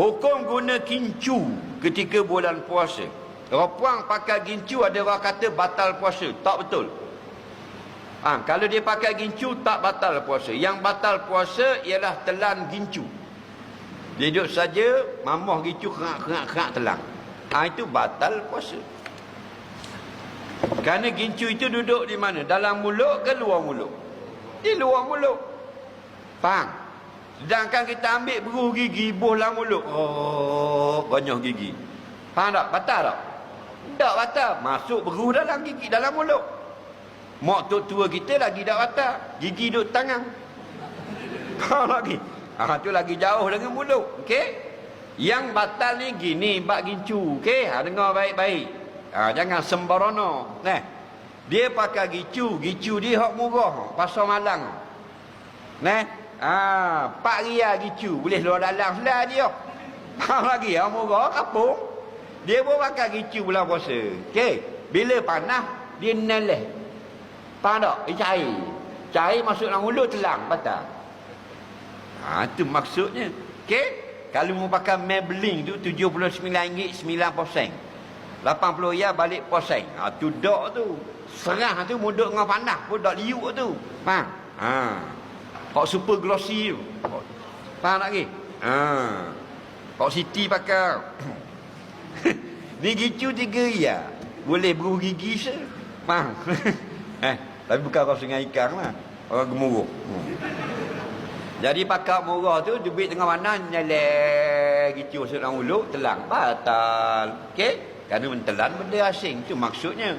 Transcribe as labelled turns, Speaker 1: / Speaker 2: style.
Speaker 1: Hukum guna gincu ketika bulan puasa. Orang puang pakai gincu, ada orang kata batal puasa. Tak betul. Kalau dia pakai gincu, tak batal puasa. Yang batal puasa ialah telan gincu. Dia duduk saja, mamah gincu, kerak telan. Itu batal puasa. Kerana gincu itu duduk di mana? Dalam mulut ke luar mulut? Di luar mulut. Faham? Sedangkan kita ambil beruh gigi, bola mulut. Oh, banyak gigi. Faham tak? Batal tak? Tak batal. Masuk beruh dalam gigi, dalam mulut. Mak tua kita lagi tak batal. Gigi duduk tangan. Faham lagi? Tu lagi jauh dengan mulut. Okey? Yang batal ni gini, bak gincu. Okey? Dengar baik-baik. Jangan sembarono. Dia pakai gicu. Gicu dia hak murah. Pasar Malang. Pak ria gicu. Boleh luar dalam selah dia. Faham lagi? Hak murah kapung. Dia pun pakai gicu bulan puasa. Okey? Bila panas, dia neleh. Faham tak? Dia cair. Cair masuk dalam mulut, telang. Batal. Itu maksudnya. Okey? Kalau mau pakai Maybelline tu RM79.9 sen. 80 ya balik posen. Tu dok tu. Serah tu muduk dengan panas pun dak liuk tu. Faham? Hak super glossy tu. Faham tak lagi? Hak Siti pakai. Ni gicu 3 ya. Boleh beruh gigi se. Faham? Tapi bukan orang Sungai Ikan lah. Orang Gemuruh. Jadi pakai murah tu duit tengah mana nyelek gicu dalam mulut telang batal. Okey? Kerana mentelan benda asing. Itu maksudnya.